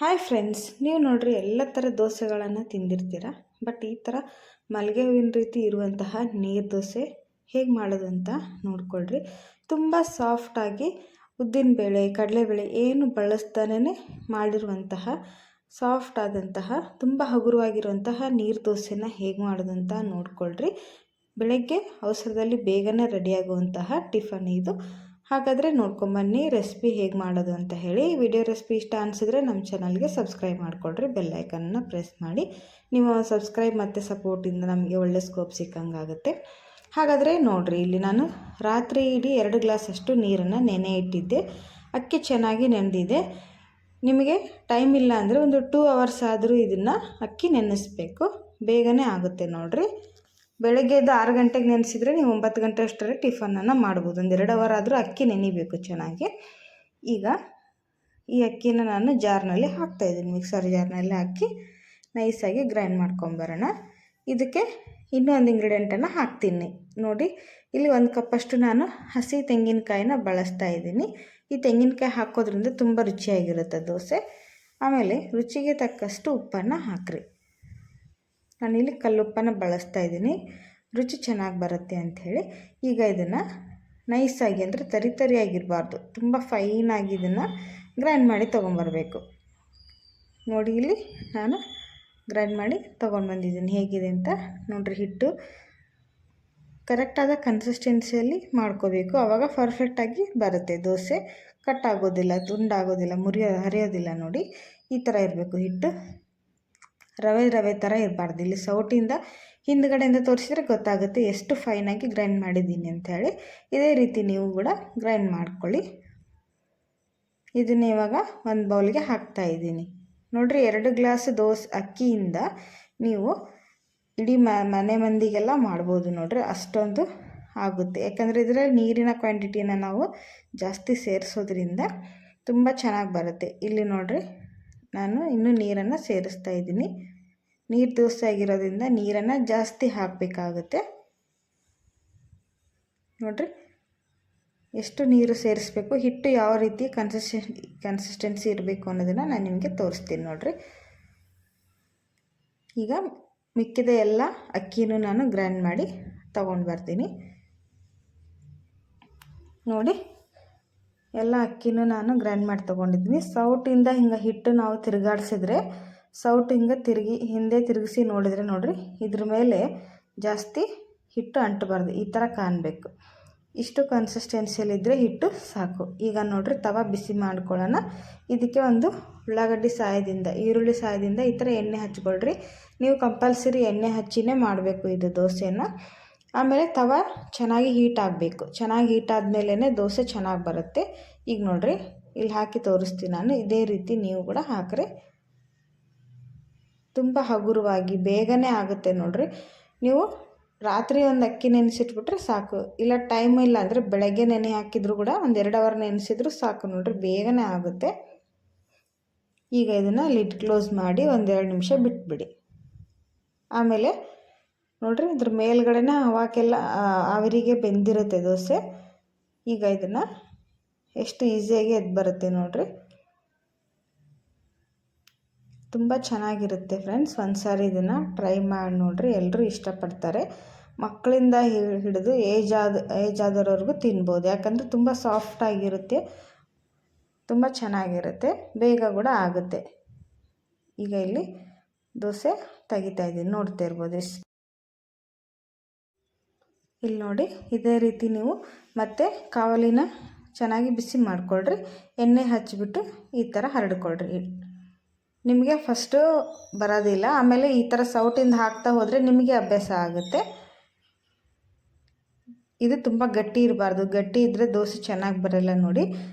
Hi friends, ನೀವು ನೋಡ್ರಿ ಎಲ್ಲ ಥರ ದೋಸೆಗಳನ್ನು ತಿಂದಿರ್ತೀರ. ಬಟ್ ಈ ಥರ ಮಲ್ಲಿಗೆ ಹೂವಿನ ರೀತಿ ಇರುವಂತಹ ನೀರು ದೋಸೆ ಹೇಗೆ ಮಾಡೋದು ಅಂತ ನೋಡ್ಕೊಳ್ರಿ. ತುಂಬ ಸಾಫ್ಟಾಗಿ ಉದ್ದಿನಬೇಳೆ, ಕಡಲೆಬೇಳೆ ಏನು ಬಳಸ್ತಾನೇ ಮಾಡಿರುವಂತಹ ಸಾಫ್ಟ್ ಆದಂತಹ ತುಂಬ ಹಗುರವಾಗಿರುವಂತಹ ನೀರು ದೋಸೆನ ಹೇಗೆ ಮಾಡೋದು ಅಂತ ನೋಡ್ಕೊಳ್ರಿ. ಬೆಳಗ್ಗೆ ಅವಸರದಲ್ಲಿ ಬೇಗನೆ ರೆಡಿಯಾಗುವಂತಹ ಟಿಫನ್ ಇದು. ಹಾಗಾದರೆ ನೋಡ್ಕೊಂಬನ್ನಿ ರೆಸಿಪಿ ಹೇಗೆ ಮಾಡೋದು ಅಂತ ಹೇಳಿ. ವಿಡಿಯೋ ರೆಸಿಪಿ ಇಷ್ಟ ಅನಿಸಿದ್ರೆ ನಮ್ಮ ಚಾನಲ್ಗೆ ಸಬ್ಸ್ಕ್ರೈಬ್ ಮಾಡಿಕೊಡ್ರಿ, ಬೆಲ್ಲೈಕನ್ನ ಪ್ರೆಸ್ ಮಾಡಿ. ನಿಮ್ಮ ಸಬ್ಸ್ಕ್ರೈಬ್ ಮತ್ತು ಸಪೋರ್ಟಿಂದ ನಮಗೆ ಒಳ್ಳೆ ಸ್ಕೋಪ್ ಸಿಕ್ಕಂಗಾಗುತ್ತೆ. ಹಾಗಾದರೆ ನೋಡಿರಿ, ಇಲ್ಲಿ ನಾನು ರಾತ್ರಿ ಇಡೀ 2 ಗ್ಲಾಸಷ್ಟು ನೀರನ್ನು ನೆನೆ ಇಟ್ಟಿದ್ದೆ. ಅಕ್ಕಿ ಚೆನ್ನಾಗಿ ನೆನೆದಿದೆ. ನಿಮಗೆ ಟೈಮ್ ಇಲ್ಲ ಅಂದರೆ ಒಂದು 2 ಅವರ್ಸ್ ಆದರೂ ಇದನ್ನು ಅಕ್ಕಿ ನೆನೆಸಬೇಕು, ಬೇಗನೆ ಆಗುತ್ತೆ ನೋಡಿರಿ. ಬೆಳಗ್ಗೆ ಎದ್ದು 6 ಗಂಟೆಗೆ ನೆನೆಸಿದರೆ ನೀವು 9 ಗಂಟೆ ಅಷ್ಟರಲ್ಲಿ ಟಿಫನನ್ನು ಮಾಡ್ಬೋದು. ಒಂದು 2 ಅವರ್ ಆದರೂ ಅಕ್ಕಿ ನೆನಿಬೇಕು ಚೆನ್ನಾಗಿ. ಈಗ ಈ ಅಕ್ಕಿನ ನಾನು ಜಾರ್ನಲ್ಲಿ ಹಾಕ್ತಾಯಿದ್ದೀನಿ, ಮಿಕ್ಸರ್ ಜಾರ್ನಲ್ಲಿ ಹಾಕಿ ನೈಸಾಗಿ ಗ್ರೈಂಡ್ ಮಾಡ್ಕೊಂಬರೋಣ. ಇದಕ್ಕೆ ಇನ್ನೂ ಒಂದು ಇಂಗ್ರೀಡಿಯೆಂಟನ್ನು ಹಾಕ್ತೀನಿ ನೋಡಿ. ಇಲ್ಲಿ 1 ಕಪ್ಪಷ್ಟು ನಾನು ಹಸಿ ತೆಂಗಿನಕಾಯಿನ ಬಳಸ್ತಾ ಇದ್ದೀನಿ. ಈ ತೆಂಗಿನಕಾಯಿ ಹಾಕೋದ್ರಿಂದ ತುಂಬ ರುಚಿಯಾಗಿರುತ್ತೆ ದೋಸೆ. ಆಮೇಲೆ ರುಚಿಗೆ ತಕ್ಕಷ್ಟು ಉಪ್ಪನ್ನು ಹಾಕ್ರಿ. ನಾನಿಲ್ಲಿ ಕಲ್ಲುಪ್ಪನ್ನು ಬಳಸ್ತಾ ಇದ್ದೀನಿ, ರುಚಿ ಚೆನ್ನಾಗಿ ಬರುತ್ತೆ ಅಂಥೇಳಿ. ಈಗ ಇದನ್ನು ನೈಸಾಗಿ ಅಂದರೆ ತರಿಯಾಗಿರಬಾರ್ದು, ತುಂಬ ಫೈನಾಗಿ ಇದನ್ನು ಗ್ರೈಂಡ್ ಮಾಡಿ ತೊಗೊಂಬರಬೇಕು. ನೋಡಿ, ಇಲ್ಲಿ ನಾನು ಗ್ರೈಂಡ್ ಮಾಡಿ ತೊಗೊಂಡು ಬಂದಿದ್ದೀನಿ. ಹೇಗಿದೆ ಅಂತ ನೋಡಿರಿ. ಹಿಟ್ಟು ಕರೆಕ್ಟಾದ ಕನ್ಸಿಸ್ಟೆನ್ಸಿಯಲ್ಲಿ ಮಾಡ್ಕೋಬೇಕು, ಆವಾಗ ಪರ್ಫೆಕ್ಟಾಗಿ ಬರುತ್ತೆ ದೋಸೆ. ಕಟ್ಟಾಗೋದಿಲ್ಲ, ತುಂಡಾಗೋದಿಲ್ಲ, ಹರಿಯೋದಿಲ್ಲ. ನೋಡಿ, ಈ ಥರ ಇರಬೇಕು ಹಿಟ್ಟು. ರವೆ ಥರ ಇರಬಾರ್ದು. ಇಲ್ಲಿ ಸೌಟಿಂದ ಹಿಂದ್ಗಡೆಯಿಂದ ತೋರಿಸಿದ್ರೆ ಗೊತ್ತಾಗುತ್ತೆ ಎಷ್ಟು ಫೈನಾಗಿ ಗ್ರೈಂಡ್ ಮಾಡಿದ್ದೀನಿ ಅಂಥೇಳಿ. ಇದೇ ರೀತಿ ನೀವು ಕೂಡ ಗ್ರೈಂಡ್ ಮಾಡ್ಕೊಳ್ಳಿ. ಇದನ್ನು ಇವಾಗ ಒಂದು ಬೌಲ್ಗೆ ಹಾಕ್ತಾಯಿದ್ದೀನಿ. ನೋಡಿರಿ, 2 ಗ್ಲಾಸ್ ಅಕ್ಕಿಯಿಂದ ನೀವು ಇಡೀ ಮನೆ ಮಂದಿಗೆಲ್ಲ ಮಾಡ್ಬೋದು ನೋಡಿರಿ, ಅಷ್ಟೊಂದು ಆಗುತ್ತೆ. ಯಾಕಂದರೆ ಇದರಲ್ಲಿ ನೀರಿನ ಕ್ವಾಂಟಿಟಿನ ನಾವು ಜಾಸ್ತಿ ಸೇರಿಸೋದ್ರಿಂದ ತುಂಬ ಚೆನ್ನಾಗಿ ಬರುತ್ತೆ. ಇಲ್ಲಿ ನೋಡಿರಿ, ನಾನು ಇನ್ನೂ ನೀರನ್ನು ಸೇರಿಸ್ತಾ ಇದ್ದೀನಿ. ನೀರು ದೋಸೆ ಆಗಿರೋದ್ರಿಂದ ನೀರನ್ನು ಜಾಸ್ತಿ ಹಾಕಬೇಕಾಗುತ್ತೆ. ನೋಡಿರಿ, ಎಷ್ಟು ನೀರು ಸೇರಿಸ್ಬೇಕು, ಹಿಟ್ಟು ಯಾವ ರೀತಿ ಕನ್ಸಿಸ್ಟೆನ್ಸಿ ಇರಬೇಕು ಅನ್ನೋದನ್ನು ನಾನು ನಿಮಗೆ ತೋರಿಸ್ತೀನಿ ನೋಡಿರಿ. ಈಗ ಮಿಕ್ಕಿದ ಎಲ್ಲ ಅಕ್ಕಿನೂ ನಾನು ಗ್ರೈಂಡ್ ಮಾಡಿ ತಗೊಂಡು ಬರ್ತೀನಿ. ನೋಡಿ, ಎಲ್ಲ ಅಕ್ಕಿನೂ ನಾನು ಗ್ರೈಂಡ್ ಮಾಡಿ ತೊಗೊಂಡಿದ್ದೀನಿ. ಸೌಟಿಂದ ಹಿಂಗೆ ಹಿಟ್ಟು ನಾವು ತಿರುಗಾಡಿಸಿದ್ರೆ, ಸೌಟು ಹಿಂಗೆ ಹಿಂದೆ ತಿರುಗಿಸಿ ನೋಡಿದರೆ ನೋಡಿರಿ, ಇದ್ರ ಮೇಲೆ ಜಾಸ್ತಿ ಹಿಟ್ಟು ಅಂಟಬಾರ್ದು, ಈ ಥರ ಕಾಣಬೇಕು. ಇಷ್ಟು ಕನ್ಸಿಸ್ಟೆನ್ಸಿಯಲ್ಲಿದ್ದರೆ ಹಿಟ್ಟು ಸಾಕು. ಈಗ ನೋಡಿರಿ, ತವ ಬಿಸಿ ಮಾಡ್ಕೊಳ್ಳೋಣ. ಇದಕ್ಕೆ ಒಂದು ಉಳ್ಳಾಗಡ್ಡಿ ಸಾಯದಿಂದ, ಈರುಳ್ಳಿ ಸಾಯದಿಂದ ಈ ಥರ ಎಣ್ಣೆ ಹಚ್ಕೊಳ್ರಿ. ನೀವು ಕಂಪಲ್ಸರಿ ಎಣ್ಣೆ ಹಚ್ಚಿನೇ ಮಾಡಬೇಕು ಇದು ದೋಸೆನ. ಆಮೇಲೆ ತವ ಚೆನ್ನಾಗಿ ಹೀಟ್ ಆಗಬೇಕು. ಚೆನ್ನಾಗಿ ಹೀಟ್ ಆದಮೇಲೆ ದೋಸೆ ಚೆನ್ನಾಗಿ ಬರುತ್ತೆ. ಈಗ ನೋಡಿರಿ, ಇಲ್ಲಿ ಹಾಕಿ ತೋರಿಸ್ತೀನಿ ನಾನು. ಇದೇ ರೀತಿ ನೀವು ಕೂಡ ಹಾಕ್ರಿ. ತುಂಬ ಹಗುರವಾಗಿ ಬೇಗನೆ ಆಗುತ್ತೆ ನೋಡಿರಿ. ನೀವು ರಾತ್ರಿ ಒಂದು ಅಕ್ಕಿ ನೆನೆಸಿಟ್ಬಿಟ್ರೆ ಸಾಕು. ಇಲ್ಲ ಟೈಮ್ ಇಲ್ಲ ಅಂದರೆ ಬೆಳಗ್ಗೆ ನೆನೆ ಹಾಕಿದ್ರು ಕೂಡ ಒಂದು 2 ಅವರ್ ನೆನೆಸಿದ್ರು ಸಾಕು ನೋಡಿರಿ, ಬೇಗನೆ ಆಗುತ್ತೆ. ಈಗ ಇದನ್ನು ಲಿಡ್ ಕ್ಲೋಸ್ ಮಾಡಿ 1-2 ನಿಮಿಷ ಬಿಟ್ಬಿಡಿ. ಆಮೇಲೆ ನೋಡಿರಿ, ಇದ್ರ ಮೇಲ್ಗಡೆನ ಹವಾಕೆಲ್ಲ ಆವಿರಿಗೆ ಬೆಂದಿರುತ್ತೆ ದೋಸೆ. ಈಗ ಇದನ್ನು ಎಷ್ಟು ಈಸಿಯಾಗಿ ಎದ್ದು ಬರುತ್ತೆ ನೋಡಿರಿ. ತುಂಬ ಚೆನ್ನಾಗಿರುತ್ತೆ ಫ್ರೆಂಡ್ಸ್. ಒಂದು ಸಾರಿ ಇದನ್ನು ಟ್ರೈ ಮಾಡಿ ನೋಡಿರಿ, ಎಲ್ಲರೂ ಇಷ್ಟಪಡ್ತಾರೆ. ಮಕ್ಕಳಿಂದ ಹಿಡಿದು ಏಜ್ ಆದವ್ರವರೆಗೂ ತಿನ್ಬೋದು. ಯಾಕಂದರೆ ತುಂಬ ಸಾಫ್ಟಾಗಿರುತ್ತೆ, ತುಂಬ ಚೆನ್ನಾಗಿರುತ್ತೆ, ಬೇಗ ಕೂಡ ಆಗುತ್ತೆ. ಈಗ ಇಲ್ಲಿ ದೋಸೆ ತೆಗಿತಾ ಇದ್ದೀನಿ, ನೋಡ್ತಾ ಇರ್ಬೋದು. ಇಲ್ಲಿ ನೋಡಿ, ಇದೇ ರೀತಿ ನೀವು ಮತ್ತೆ ಕಾವಲಿನ ಚೆನ್ನಾಗಿ ಬಿಸಿ ಮಾಡಿಕೊಳ್ರಿ. ಎಣ್ಣೆ ಹಚ್ಚಿಬಿಟ್ಟು ಈ ಥರ ಹರಡ್ಕೊಳ್ರಿ. ನಿಮಗೆ ಫಸ್ಟು ಬರೋದಿಲ್ಲ, ಆಮೇಲೆ ಈ ಥರ ಸೌಟಿಂದ ಹಾಕ್ತಾ ಹೋದರೆ ನಿಮಗೆ ಅಭ್ಯಾಸ ಆಗುತ್ತೆ. ಇದು ತುಂಬ ಗಟ್ಟಿ ಇರಬಾರ್ದು, ಗಟ್ಟಿ ಇದ್ದರೆ ದೋಸೆ ಚೆನ್ನಾಗಿ ಬರೋಲ್ಲ. ನೋಡಿ,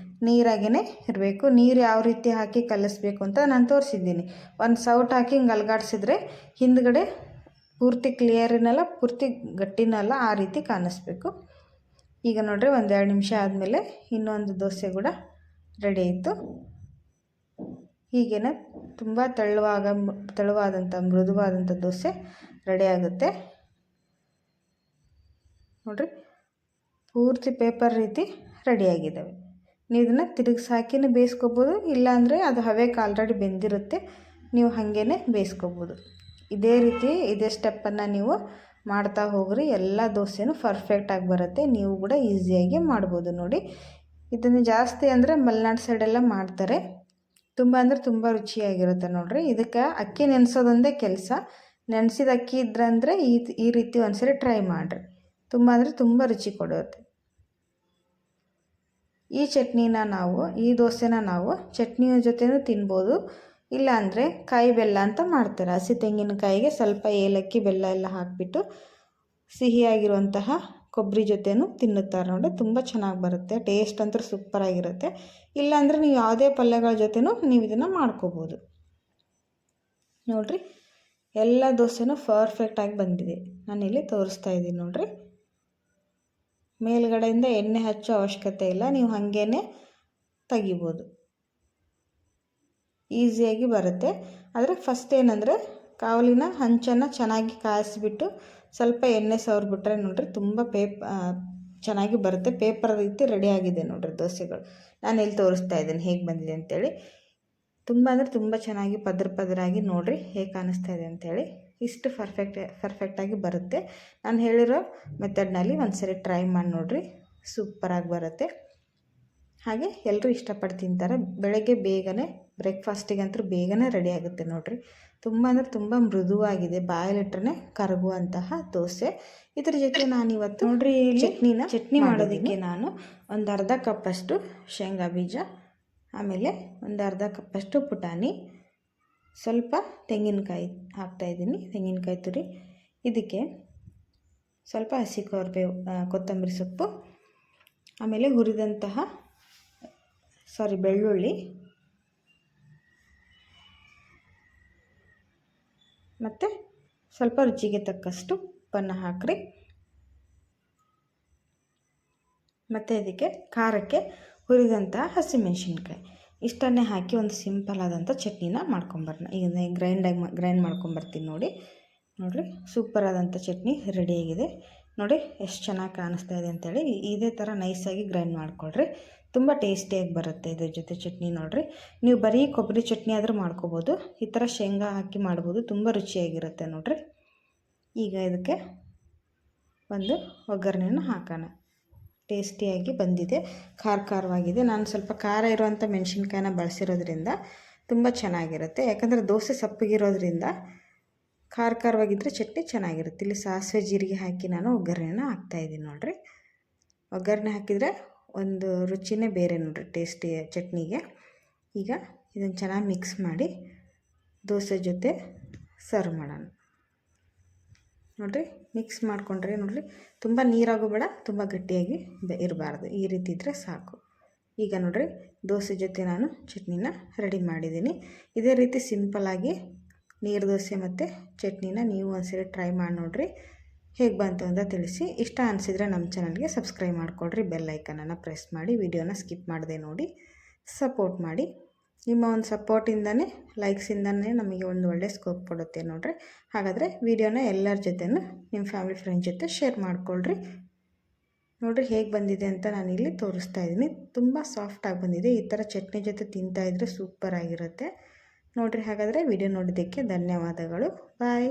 ನೀರಾಗೇ ಇರಬೇಕು. ನೀರು ಯಾವ ರೀತಿ ಹಾಕಿ ಕಲಿಸ್ಬೇಕು ಅಂತ ನಾನು ತೋರಿಸಿದ್ದೀನಿ. ಒಂದು ಸೌಟ್ ಹಾಕಿ ಹಿಂಗೆ ಅಲಗಾಡಿಸಿದ್ರೆ ಹಿಂದ್ಗಡೆ ಪೂರ್ತಿ ಕ್ಲಿಯರಿನಲ್ಲ, ಪೂರ್ತಿ ಗಟ್ಟಿನಲ್ಲ, ಆ ರೀತಿ ಕಾಣಿಸ್ಬೇಕು. ಈಗ ನೋಡಿರಿ, 1-2 ನಿಮಿಷ ಆದಮೇಲೆ ಇನ್ನೊಂದು ದೋಸೆ ಕೂಡ ರೆಡಿ ಆಯಿತು. ಹೀಗೇ ತುಂಬ ತೆಳುವಾದಂಥ ಮೃದುವಾದಂಥ ದೋಸೆ ರೆಡಿ ಆಗುತ್ತೆ ನೋಡಿರಿ. ಪೂರ್ತಿ ಪೇಪರ್ ರೀತಿ ರೆಡಿಯಾಗಿದ್ದಾವೆ. ನೀವು ಇದನ್ನು ತಿರುಗಿಸಿ ಹಾಕಿನೇ ಬೇಯಿಸ್ಕೊಬೋದು, ಇಲ್ಲಾಂದರೆ ಅದು ಹವೆಗೆ ಆಲ್ರೆಡಿ ಬೆಂದಿರುತ್ತೆ, ನೀವು ಹಾಗೇ ಬೇಯಿಸ್ಕೊಬೋದು. ಇದೇ ರೀತಿ ಇದೇ ಸ್ಟೆಪ್ಪನ್ನು ನೀವು ಮಾಡ್ತಾ ಹೋಗ್ರಿ, ಎಲ್ಲ ದೋಸೆನೂ ಪರ್ಫೆಕ್ಟಾಗಿ ಬರುತ್ತೆ. ನೀವು ಕೂಡ ಈಸಿಯಾಗಿ ಮಾಡ್ಬೋದು ನೋಡಿ. ಇದನ್ನು ಜಾಸ್ತಿ ಅಂದರೆ ಮಲೆನಾಡು ಸೈಡೆಲ್ಲ ಮಾಡ್ತಾರೆ, ತುಂಬ ಅಂದರೆ ತುಂಬ ರುಚಿಯಾಗಿರುತ್ತೆ ನೋಡಿರಿ. ಇದಕ್ಕೆ ಅಕ್ಕಿ ನೆನೆಸೋದೊಂದೇ ಕೆಲಸ. ನೆನೆಸಿದ ಅಕ್ಕಿ ಇದ್ರಂದರೆ ಈ ರೀತಿ ಒಂದ್ಸರಿ ಟ್ರೈ ಮಾಡಿರಿ, ತುಂಬ ಅಂದರೆ ತುಂಬ ರುಚಿ ಕೊಡುತ್ತೆ. ಈ ಚಟ್ನಿನ ಈ ದೋಸೆನ ನಾವು ಚಟ್ನಿಯ ಜೊತೆನೂ ತಿನ್ಬೋದು, ಇಲ್ಲಾಂದರೆ ಕಾಯಿ ಬೆಲ್ಲ ಅಂತ ಮಾಡ್ತಾರೆ. ಹಸಿ ತೆಂಗಿನಕಾಯಿಗೆ ಸ್ವಲ್ಪ ಏಲಕ್ಕಿ ಬೆಲ್ಲ ಎಲ್ಲ ಹಾಕಿಬಿಟ್ಟು ಸಿಹಿಯಾಗಿರುವಂತಹ ಕೊಬ್ಬರಿ ಜೊತೆನೂ ತಿನ್ನುತ್ತಾರೆ ನೋಡಿ. ತುಂಬ ಚೆನ್ನಾಗಿ ಬರುತ್ತೆ, ಟೇಸ್ಟ್ ಅಂತೂ ಸೂಪರಾಗಿರುತ್ತೆ. ಇಲ್ಲಾಂದರೆ ನೀವು ಯಾವುದೇ ಪಲ್ಯಗಳ ಜೊತೆನೂ ನೀವು ಇದನ್ನು ಮಾಡ್ಕೋಬೋದು ನೋಡಿರಿ. ಎಲ್ಲ ದೋಸೆನೂ ಪರ್ಫೆಕ್ಟಾಗಿ ಬಂದಿದೆ, ನಾನಿಲ್ಲಿ ತೋರಿಸ್ತಾ ಇದ್ದೀನಿ ನೋಡಿರಿ. ಮೇಲ್ಗಡೆಯಿಂದ ಎಣ್ಣೆ ಹಚ್ಚೋ ಅವಶ್ಯಕತೆ ಇಲ್ಲ, ನೀವು ಹಾಗೇ ತೆಗಿಬೋದು, ಈಸಿಯಾಗಿ ಬರುತ್ತೆ. ಆದರೆ ಫಸ್ಟ್ ಏನಂದರೆ ಕಾವಲಿನ ಹಂಚನ್ನು ಚೆನ್ನಾಗಿ ಕಾಯಿಸಿಬಿಟ್ಟು ಸ್ವಲ್ಪ ಎಣ್ಣೆ ಸವರ್ಬಿಟ್ರೆ ನೋಡಿರಿ ತುಂಬ ಚೆನ್ನಾಗಿ ಬರುತ್ತೆ. ಪೇಪರ್ ರೀತಿ ರೆಡಿಯಾಗಿದೆ ನೋಡಿರಿ ದೋಸೆಗಳು. ನಾನು ಇಲ್ಲಿ ತೋರಿಸ್ತಾ ಇದ್ದೀನಿ ಹೇಗೆ ಬಂದಿದೆ ಅಂತೇಳಿ. ತುಂಬ ಅಂದರೆ ತುಂಬ ಚೆನ್ನಾಗಿ ಪದರಾಗಿ ನೋಡಿರಿ ಹೇಗೆ ಕಾಣಿಸ್ತಾ ಇದೆ ಅಂಥೇಳಿ. ಇಷ್ಟು ಪರ್ಫೆಕ್ಟಾಗಿ ಬರುತ್ತೆ. ನಾನು ಹೇಳಿರೋ ಮೆಥಡ್ನಲ್ಲಿ ಒಂದ್ಸರಿ ಟ್ರೈ ಮಾಡಿ ನೋಡಿರಿ, ಸೂಪರಾಗಿ ಬರುತ್ತೆ. ಹಾಗೆ ಎಲ್ಲರೂ ಇಷ್ಟಪಟ್ಟು ತಿಂತಾರೆ. ಬೆಳಗ್ಗೆ ಬೇಗನೆ ಬ್ರೇಕ್ಫಾಸ್ಟಿಗಂತೂ ಬೇಗನೆ ರೆಡಿ ಆಗುತ್ತೆ ನೋಡಿರಿ. ತುಂಬ ಅಂದರೆ ತುಂಬ ಮೃದುವಾಗಿದೆ, ಬಾಯಲ್ಲಿಟ್ರೆ ಕರಗುವಂತಹ ದೋಸೆ. ಇದ್ರ ಜೊತೆ ನಾನು ಇವತ್ತು ನೋಡಿರಿ ಚಟ್ನಿ ಮಾಡೋದಕ್ಕೆ ನಾನು ಒಂದು ಅರ್ಧ ಕಪ್ಪಷ್ಟು ಶೇಂಗಾ ಬೀಜ, ಆಮೇಲೆ ಒಂದು ಅರ್ಧ ಕಪ್ಪಷ್ಟು ಪುಟಾಣಿ, ಸ್ವಲ್ಪ ತೆಂಗಿನಕಾಯಿ ಹಾಕ್ತಾಯಿದ್ದೀನಿ, ತೆಂಗಿನಕಾಯಿ ತುರಿ. ಇದಕ್ಕೆ ಸ್ವಲ್ಪ ಹಸಿ ಕೊತ್ತಂಬರಿ ಸೊಪ್ಪು, ಆಮೇಲೆ ಹುರಿದಂತಹ ಬೆಳ್ಳುಳ್ಳಿ, ಮತ್ತು ಸ್ವಲ್ಪ ರುಚಿಗೆ ತಕ್ಕಷ್ಟು ಉಪ್ಪನ್ನು ಹಾಕ್ರಿ. ಮತ್ತು ಇದಕ್ಕೆ ಖಾರಕ್ಕೆ ಹುರಿದಂತಹ ಹಸಿಮೆಣಸಿನ್ಕಾಯಿ ಇಷ್ಟನ್ನೇ ಹಾಕಿ ಒಂದು ಸಿಂಪಲ್ ಆದಂಥ ಚಟ್ನಿನ ಮಾಡ್ಕೊಂಬರೋಣ. ಈಗ ಗ್ರೈಂಡ್ ಮಾಡ್ಕೊಂಬರ್ತೀನಿ ನೋಡಿರಿ ಸೂಪರ್ ಆದಂಥ ಚಟ್ನಿ ರೆಡಿಯಾಗಿದೆ ನೋಡಿ. ಎಷ್ಟು ಚೆನ್ನಾಗಿ ಕಾಣಿಸ್ತಾ ಇದೆ ಅಂತೇಳಿ. ಇದೇ ಥರ ನೈಸಾಗಿ ಗ್ರೈಂಡ್ ಮಾಡ್ಕೊಳ್ರಿ, ತುಂಬ ಟೇಸ್ಟಿಯಾಗಿ ಬರುತ್ತೆ ಇದ್ರ ಜೊತೆ ಚಟ್ನಿ ನೋಡಿರಿ. ನೀವು ಬರೀ ಕೊಬ್ಬರಿ ಚಟ್ನಿ ಆದರೂ ಮಾಡ್ಕೋಬೋದು, ಈ ಥರ ಶೇಂಗಾ ಹಾಕಿ ಮಾಡ್ಬೋದು, ತುಂಬ ರುಚಿಯಾಗಿರುತ್ತೆ ನೋಡಿರಿ. ಈಗ ಇದಕ್ಕೆ ಒಂದು ಒಗ್ಗರಣೆಯನ್ನು ಹಾಕೋಣ. ಟೇಸ್ಟಿಯಾಗಿ ಬಂದಿದೆ, ಖಾರವಾಗಿದೆ. ನಾನು ಸ್ವಲ್ಪ ಖಾರ ಇರುವಂಥ ಮೆಣಸಿನ್ಕಾಯಿನ ಬಳಸಿರೋದ್ರಿಂದ ತುಂಬ ಚೆನ್ನಾಗಿರುತ್ತೆ. ಯಾಕಂದರೆ ದೋಸೆ ಸಪ್ಪಗಿರೋದ್ರಿಂದ ಖಾರವಾಗಿದ್ದರೆ ಚಟ್ನಿ ಚೆನ್ನಾಗಿರುತ್ತೆ. ಇಲ್ಲಿ ಸಾಸಿವೆ ಜೀರಿಗೆ ಹಾಕಿ ನಾನು ಒಗ್ಗರಣೆನ ಹಾಕ್ತಾಯಿದ್ದೀನಿ ನೋಡಿರಿ. ಒಗ್ಗರಣೆ ಹಾಕಿದರೆ ಒಂದು ರುಚಿನೇ ಬೇರೆ ನೋಡಿರಿ ಟೇಸ್ಟಿ ಚಟ್ನಿಗೆ. ಈಗ ಇದನ್ನು ಚೆನ್ನಾಗಿ ಮಿಕ್ಸ್ ಮಾಡಿ ದೋಸೆ ಜೊತೆ ಸರ್ವ್ ಮಾಡೋಣ ನೋಡಿರಿ. ಮಿಕ್ಸ್ ಮಾಡಿಕೊಂಡ್ರೆ ನೋಡಿರಿ ತುಂಬ ನೀರಾಗೂ ಬೇಡ, ತುಂಬ ಗಟ್ಟಿಯಾಗಿ ಇರಬಾರ್ದು, ಈ ರೀತಿ ಇದ್ದರೆ ಸಾಕು. ಈಗ ನೋಡಿರಿ ದೋಸೆ ಜೊತೆ ನಾನು ಚಟ್ನಿನ ರೆಡಿ ಮಾಡಿದ್ದೀನಿ. ಇದೇ ರೀತಿ ಸಿಂಪಲ್ಲಾಗಿ ನೀರು ದೋಸೆ ಮತ್ತು ಚಟ್ನಿನ ನೀವು ಒಂದ್ಸರಿ ಟ್ರೈ ಮಾಡಿ ನೋಡಿರಿ, ಹೇಗೆ ಬಂತು ಅಂತ ತಿಳಿಸಿ. ಇಷ್ಟ ಅನಿಸಿದರೆ ನಮ್ಮ ಚಾನಲ್ಗೆ ಸಬ್ಸ್ಕ್ರೈಬ್ ಮಾಡಿಕೊಡ್ರಿ, ಬೆಲ್ ಐಕನನ್ನು ಪ್ರೆಸ್ ಮಾಡಿ, ವಿಡಿಯೋನ ಸ್ಕಿಪ್ ಮಾಡದೆ ನೋಡಿ ಸಪೋರ್ಟ್ ಮಾಡಿ. ನಿಮ್ಮ ಒಂದು ಸಪೋರ್ಟಿಂದನೇ ಲೈಕ್ಸಿಂದನೇ ನಮಗೆ ಒಂದು ಒಳ್ಳೆ ಸ್ಕೋಪ್ ಕೊಡುತ್ತೆ ನೋಡಿರಿ. ಹಾಗಾದರೆ ವಿಡಿಯೋನ ಎಲ್ಲರ ಜೊತೆನೂ ನಿಮ್ಮ ಫ್ಯಾಮಿಲಿ ಫ್ರೆಂಡ್ಸ್ ಜೊತೆ ಶೇರ್ ಮಾಡಿಕೊಳ್ರಿ. ನೋಡಿರಿ ಹೇಗೆ ಬಂದಿದೆ ಅಂತ ನಾನಿಲ್ಲಿ ತೋರಿಸ್ತಾ ಇದ್ದೀನಿ. ತುಂಬ ಸಾಫ್ಟಾಗಿ ಬಂದಿದೆ. ಈ ಥರ ಚಟ್ನಿ ಜೊತೆ ತಿಂತಾಯಿದ್ರೆ ಸೂಪರಾಗಿರುತ್ತೆ ನೋಡಿರಿ. ಹಾಗಾದರೆ ವಿಡಿಯೋ ನೋಡಿದ್ದಕ್ಕೆ ಧನ್ಯವಾದಗಳು. ಬಾಯ್.